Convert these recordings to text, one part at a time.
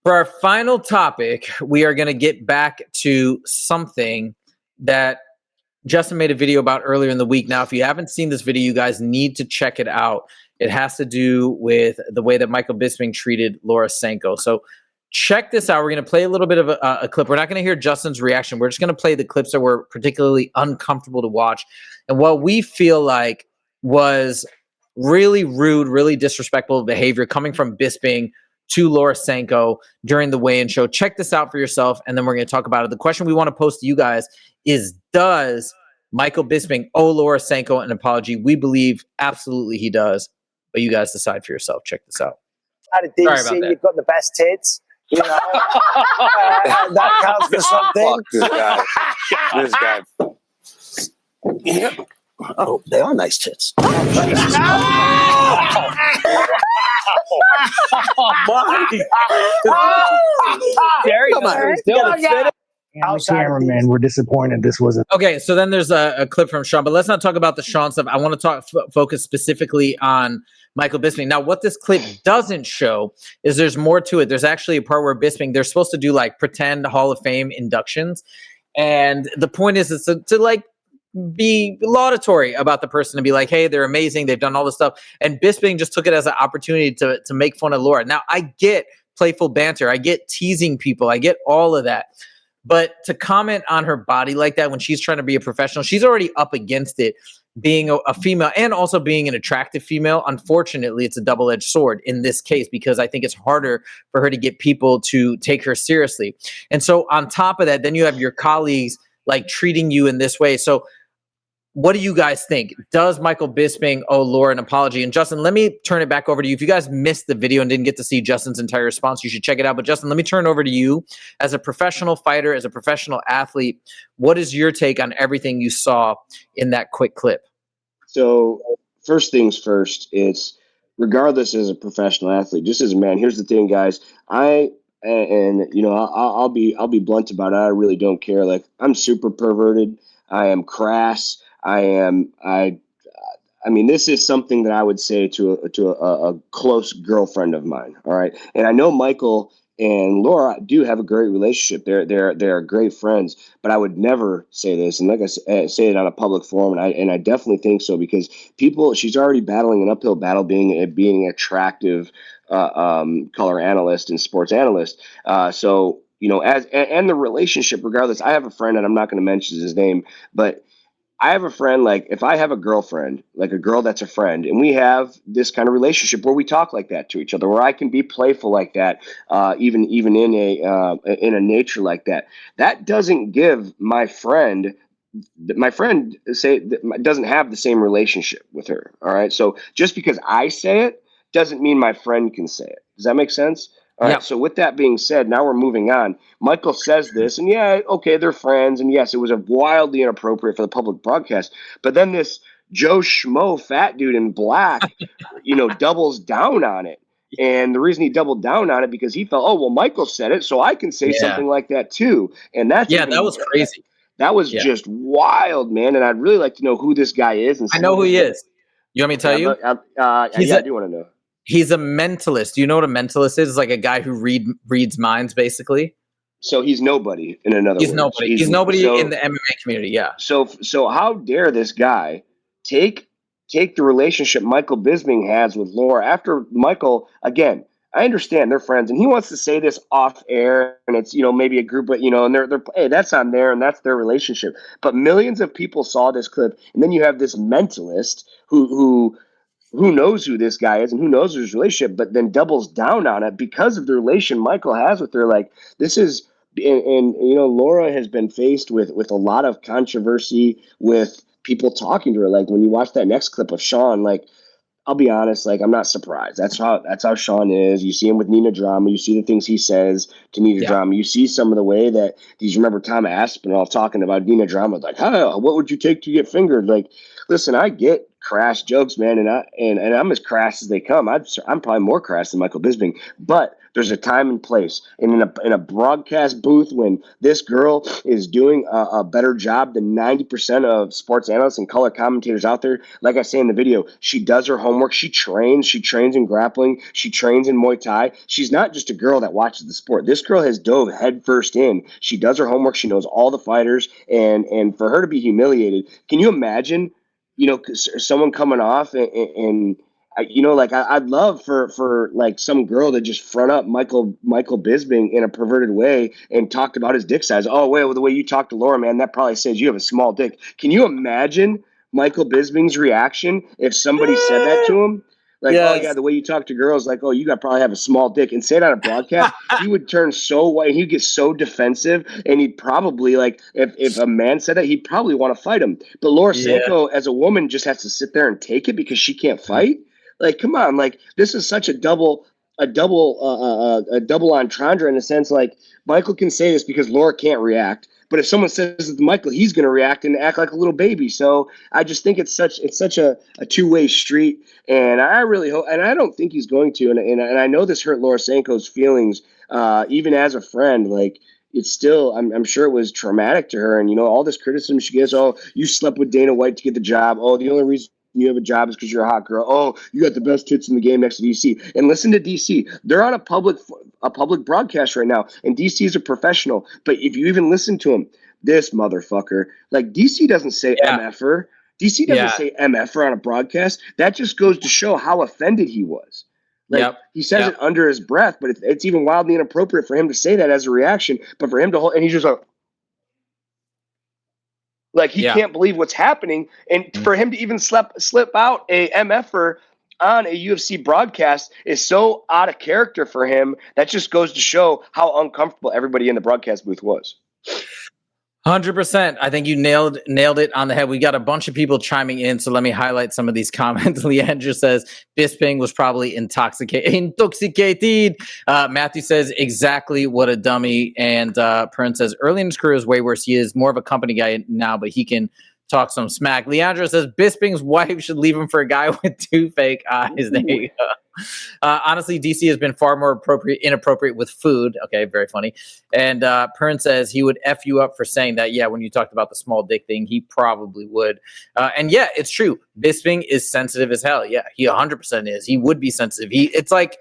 For our final topic, we are going to get back to something that Justin made a video about earlier in the week. Now, if you haven't seen this video, you guys need to check it out. It has to do with the way that Michael Bisping treated Laura Sanko. So check this out. We're going to play a little bit of a clip. We're not going to hear Justin's reaction. We're just going to play the clips that were particularly uncomfortable to watch and what we feel like was really rude, really disrespectful behavior coming from Bisping to Laura Sanko during the weigh-in show. Check this out for yourself, and then we're going to talk about it. The question we want to pose to you guys is, does Michael Bisping owe Laura Sanko an apology? We believe absolutely he does, but you guys decide for yourself. Check this out. Out of DC, you've got the best tits. You know, that counts for something. Fuck this guy. Yeah. Oh, they are nice tits. Gerry, And the cameramen were disappointed this wasn't. Okay, so then there's a clip from Sean, but let's not talk about the Sean stuff. I want to focus specifically on Michael Bisping. Now, what this clip doesn't show is there's more to it. There's actually a part where Bisping, they're supposed to do like pretend Hall of Fame inductions. And the point is to like be laudatory about the person, to be like, hey, they're amazing, they've done all this stuff. And Bisping just took it as an opportunity to make fun of Laura. Now, I get playful banter, I get teasing people, I get all of that. But to comment on her body like that when she's trying to be a professional, she's already up against it, being a female and also being an attractive female. Unfortunately, it's a double-edged sword in this case, because I think it's harder for her to get people to take her seriously. And so on top of that, then you have your colleagues like treating you in this way. So what do you guys think? Does Michael Bisping owe Laura an apology? And Justin, let me turn it back over to you. If you guys missed the video and didn't get to see Justin's entire response, you should check it out. But Justin, let me turn it over to you. As a professional fighter, as a professional athlete, what is your take on everything you saw in that quick clip? So first things first, it's regardless as a professional athlete, just as a man, here's the thing, guys. I'll be blunt about it. I really don't care. Like, I'm super perverted. I am crass. I mean, this is something that I would say to a close girlfriend of mine. All right. And I know Michael and Laura do have a great relationship. They're great friends, but I would never say this. And like I say it on a public forum. And I definitely think so, because she's already battling an uphill battle being an attractive, color analyst and sports analyst. So, you know, and the relationship, regardless, I have a friend, and I'm not going to mention his name, but I have a friend, like, if I have a girlfriend, like a girl that's a friend, and we have this kind of relationship where we talk like that to each other, where I can be playful like that, even in a nature like that, that doesn't give my friend say doesn't have the same relationship with her. All right. So just because I say it doesn't mean my friend can say it. Does that make sense? All right, so with that being said, now we're moving on. Michael says this, and yeah, okay, they're friends, and yes, it was a wildly inappropriate for the public broadcast. But then this Joe Schmo fat dude in black, doubles down on it. And the reason he doubled down on it, because he felt, oh, well, Michael said it, so I can say something like that too. And that's that was crazy. That was just wild, man. And I'd really like to know who this guy is. And I know who he is. You want me to tell you? I do want to know. He's a mentalist. Do you know what a mentalist is? It's like a guy who reads minds, basically. So he's nobody, in another words. Nobody. He's nobody in the MMA community, yeah. So how dare this guy take the relationship Michael Bisping has with Laura after Michael, again, I understand they're friends, and he wants to say this off air, and it's, maybe a group, but, and they're hey, that's on there, and that's their relationship. But millions of people saw this clip, and then you have this mentalist who knows who this guy is and who knows his relationship, but then doubles down on it because of the relation Michael has with her. Like, this is, and Laura has been faced with a lot of controversy with people talking to her. Like, when you watch that next clip of Sean, like, I'll be honest, like, I'm not surprised. That's how Sean is. You see him with Nina Drama. You see the things he says to Nina Drama. You see some of the way that these, remember Tom Aspinall talking about Nina Drama, like, what would you take to get fingered? Like, listen, I get crass jokes, man, and I'm as crass as they come. I'm probably more crass than Michael Bisping. But There's a time and place. And in a broadcast booth, when this girl is doing a better job than 90% of sports analysts and color commentators out there, like I say in the video, she does her homework. She trains in grappling. She trains in Muay Thai. She's not just a girl that watches the sport. This girl has dove headfirst in. She does her homework. She knows all the fighters. And for her to be humiliated, can you imagine, someone coming off and I'd love for like some girl to just front up Michael Bisping in a perverted way and talk about his dick size. Oh, wait, well, the way you talk to Laura, man, that probably says you have a small dick. Can you imagine Michael Bisping's reaction if somebody said that to him? Like, yes. Oh, yeah, the way you talk to girls, like, oh, you probably have a small dick. And say it on a broadcast, he would turn so white. He'd get so defensive. And he'd probably, like, if a man said that, he'd probably want to fight him. But Laura Sanko, as a woman, just has to sit there and take it because she can't fight. Like, come on, like, this is such a double entendre in a sense. Like, Michael can say this because Laura can't react, but if someone says it to Michael, he's going to react and act like a little baby. So I just think it's such a two-way street, and I really hope, and I don't think he's going to, and I know this hurt Laura Sanko's feelings, even as a friend. Like, it's still, I'm sure it was traumatic to her, and all this criticism she gets. Oh, you slept with Dana White to get the job. Oh, the only reason you have a job is because you're a hot girl. Oh, you got the best tits in the game next to DC. And listen to DC. They're on a public broadcast right now, and DC is a professional. But if you even listen to him, this motherfucker, like, DC doesn't say MFer. DC doesn't say MFer on a broadcast. That just goes to show how offended he was. Like, he says it under his breath, but it's even wildly inappropriate for him to say that as a reaction. But for him to hold, and he's just like he can't believe what's happening. And for him to even slip out a MFer on a UFC broadcast is so out of character for him. That just goes to show how uncomfortable everybody in the broadcast booth was. 100%. I think you nailed it on the head. We got a bunch of people chiming in, so let me highlight some of these comments. Leandra says Bisping was probably intoxicated. Matthew says exactly what a dummy. And Pern says early in his career is way worse. He is more of a company guy now, but he can talk some smack. Leandra says Bisping's wife should leave him for a guy with two fake eyes. There you go. Honestly, DC has been far more inappropriate with food. Okay, very funny. And Pern says he would F you up for saying that. Yeah, when you talked about the small dick thing, he probably would. And yeah, it's true. Bisping is sensitive as hell. Yeah, he 100% is. He would be sensitive. It's like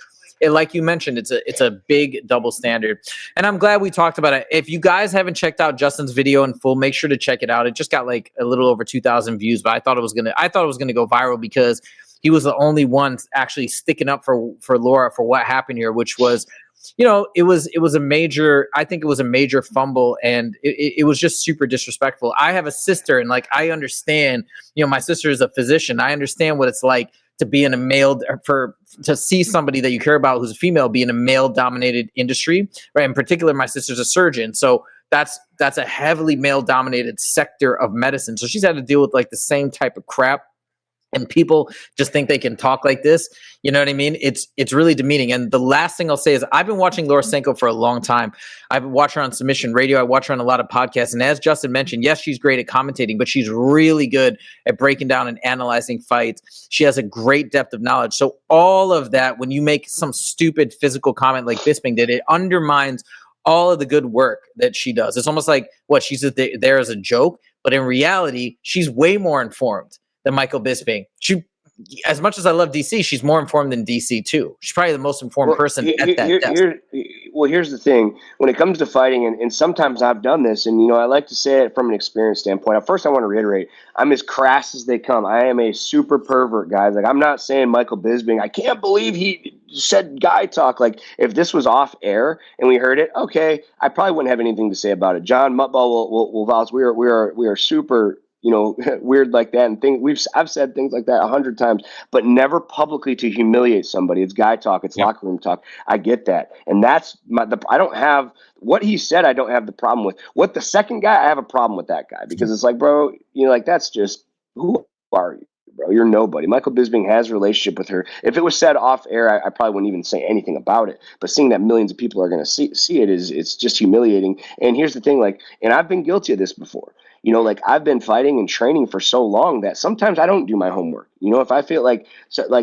you mentioned, it's a big double standard. And I'm glad we talked about it. If you guys haven't checked out Justin's video in full, make sure to check it out. It just got like a little over 2,000 views, but I thought it was gonna go viral because he was the only one actually sticking up for Laura for what happened here, which was, it was a major, I think it was a major fumble, and it was just super disrespectful. I have a sister, and like, I understand, my sister is a physician. I understand what it's like to be in to see somebody that you care about who's a female be in a male dominated industry, right? In particular, my sister's a surgeon. So that's a heavily male dominated sector of medicine. So she's had to deal with like the same type of crap. And people just think they can talk like this. You know what I mean? It's really demeaning. And the last thing I'll say is I've been watching Laura Sanko for a long time. I've watched her on Submission Radio. I watch her on a lot of podcasts. And as Justin mentioned, yes, she's great at commentating, but she's really good at breaking down and analyzing fights. She has a great depth of knowledge. So all of that, when you make some stupid physical comment like Bisping did, it undermines all of the good work that she does. It's almost like, she's there as a joke, but in reality, she's way more informed than Michael Bisping. She, as much as I love DC, she's more informed than DC too. She's probably the most informed person at that desk. Here's the thing. When it comes to fighting, and sometimes I've done this, and I like to say it from an experience standpoint. First, I want to reiterate, I'm as crass as they come. I am a super pervert, guys. Like, I'm not saying Michael Bisping, I can't believe he said guy talk. Like, if this was off air and we heard it, okay, I probably wouldn't have anything to say about it. John Mutball will vouch. We are super weird like that, and I've said things like that 100 times, but never publicly to humiliate somebody. It's guy talk, it's locker room talk. I get that, and that's I don't have what he said. I don't have the problem with what the second guy. I have a problem with that guy because it's like, bro, that's just, who are you, bro? You're nobody. Michael Bisping has a relationship with her. If it was said off air, I probably wouldn't even say anything about it. But seeing that millions of people are going to see it it's just humiliating. And here's the thing, and I've been guilty of this before. You know, like I've been fighting and training for so long that sometimes I don't do my homework. You know, if I feel like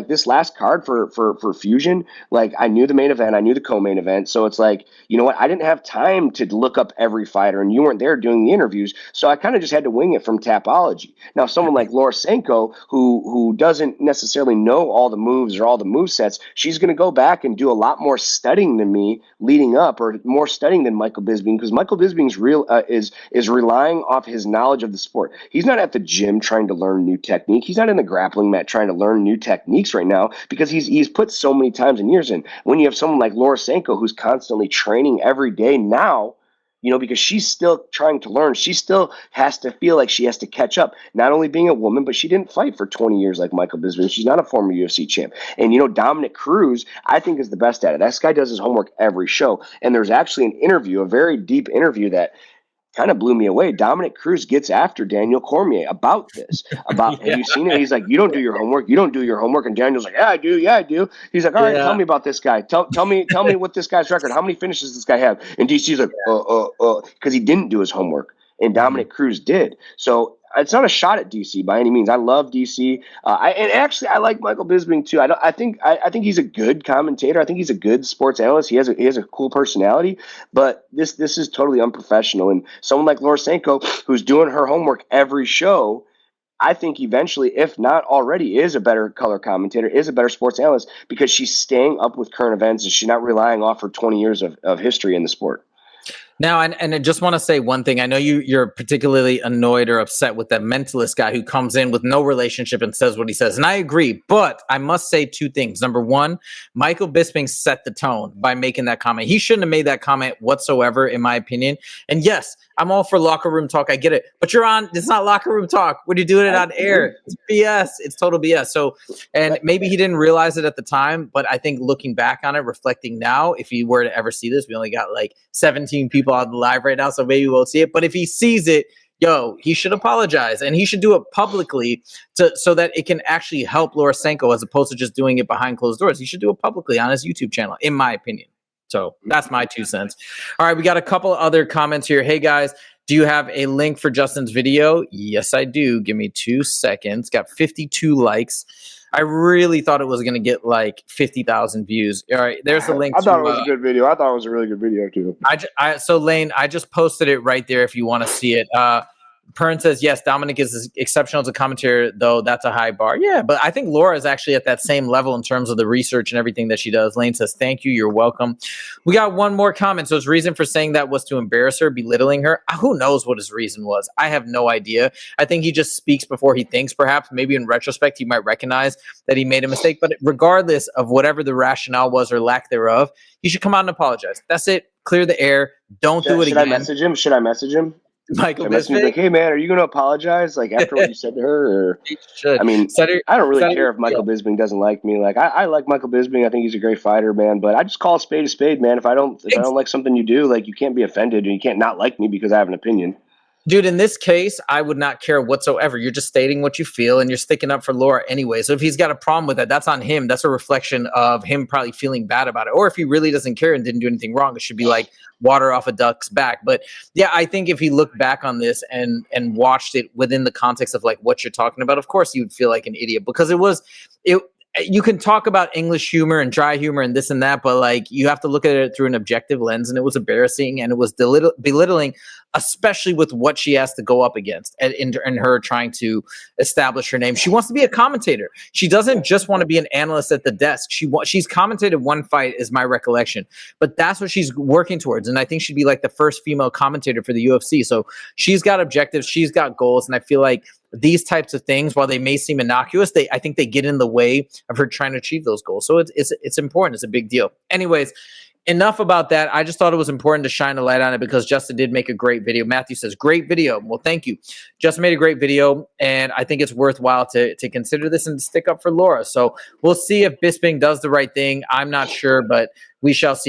this last card for Fusion, like I knew the main event, I knew the co-main event. So it's like, you know what, I didn't have time to look up every fighter and you weren't there doing the interviews. So I kind of just had to wing it from Tapology. Now, someone like Laura Sanko, who doesn't necessarily know all the moves or all the move sets, she's going to go back and do a lot more studying than me leading up, or more studying than Michael Bisping, because Michael Bisping's is relying off his knowledge of the sport. He's not at the gym trying to learn new technique. He's not in the grappling mat trying to learn new techniques right now, because he's put so many times and years in. When you have someone like Laura Sanko who's constantly training every day now, you know, because she's still trying to learn. She still has to feel like she has to catch up, not only being a woman, but she didn't fight for 20 years like Michael Bisping. She's not a former UFC champ. And, you know, Dominic Cruz, I think, is the best at it. This guy does his homework every show. And there's actually an interview, a very deep interview that kind of blew me away. Dominic Cruz gets after Daniel Cormier about this. Have you seen it? He's like, you don't do your homework. You don't do your homework. And Daniel's like, yeah, I do. Yeah, I do. He's like, all right, tell me about this guy. Tell me what this guy's record. How many finishes does this guy have? And DC's like, because he didn't do his homework. And Dominic Cruz did. So it's not a shot at DC by any means. I love DC. I like Michael Bisping too. I think he's a good commentator. I think he's a good sports analyst. He has a cool personality, but this is totally unprofessional. And someone like Laura Sanko, who's doing her homework every show, I think eventually, if not already, is a better color commentator, is a better sports analyst, because she's staying up with current events and she's not relying off her 20 years of history in the sport. Now, and I just want to say one thing. I know you're particularly annoyed or upset with that Mentalist guy who comes in with no relationship and says what he says. And I agree, but I must say two things. Number one, Michael Bisping set the tone by making that comment. He shouldn't have made that comment whatsoever, in my opinion. And yes, I'm all for locker room talk. I get it. But it's not locker room talk. When you're doing it on air, it's BS. It's total BS. So, and maybe he didn't realize it at the time, but I think looking back on it, reflecting now, if he were to ever see this, we only got like 17 people on the live right now, so maybe we'll see it. But if he sees it, he should apologize, and he should do it publicly so that it can actually help Laura Sanko, as opposed to just doing it behind closed doors. He should do it publicly on his YouTube channel, in my opinion. So that's my 2 cents. All right, we got a couple other comments here. Hey guys, do you have a link for Justin's video? Yes, I do. Give me 2 seconds. Got 52 likes. I really thought it was going to get like 50,000 views. All right, there's the link. I thought it was a good video. I thought it was a really good video too. So Lane, I just posted it right there if you want to see it. Pern says, yes, Dominic is exceptional as a commentator, though that's a high bar. Yeah, but I think Laura is actually at that same level in terms of the research and everything that she does. Lane says, thank you. You're welcome. We got one more comment. So his reason for saying that was to embarrass her, belittling her. Who knows what his reason was? I have no idea. I think he just speaks before he thinks, perhaps. Maybe in retrospect, he might recognize that he made a mistake. But regardless of whatever the rationale was or lack thereof, he should come out and apologize. That's it. Clear the air. Don't do it again. Should I message him? Michael Bisping, like, hey man, are you going to apologize like after what you said to her? Or should. I mean, I don't really care if Michael Bisping doesn't like me. Like I like Michael Bisping. I think he's a great fighter, man. But I just call a spade, man. If I don't like something you do, like you can't be offended and you can't not like me because I have an opinion. Dude, in this case, I would not care whatsoever. You're just stating what you feel, and you're sticking up for Laura anyway. So if he's got a problem with that, that's on him. That's a reflection of him probably feeling bad about it. Or if he really doesn't care and didn't do anything wrong, it should be like water off a duck's back. But yeah, I think if he looked back on this and watched it within the context of like what you're talking about, of course he would feel like an idiot, because you can talk about English humor and dry humor and this and that, but like you have to look at it through an objective lens, and it was embarrassing and it was belittling, especially with what she has to go up against and her trying to establish her name. She wants to be a commentator. She doesn't just want to be an analyst at the desk. She's commentated one fight, is my recollection, but that's what she's working towards. And I think she'd be like the first female commentator for the UFC. So she's got objectives, she's got goals, and I feel like these types of things, while they may seem innocuous, I think they get in the way of her trying to achieve those goals. So it's important. It's a big deal. Anyways, enough about that. I just thought it was important to shine a light on it because Justin did make a great video. Matthew says, great video. Well, thank you. Justin made a great video, and I think it's worthwhile to consider this and stick up for Laura. So we'll see if Bisping does the right thing. I'm not sure, but we shall see.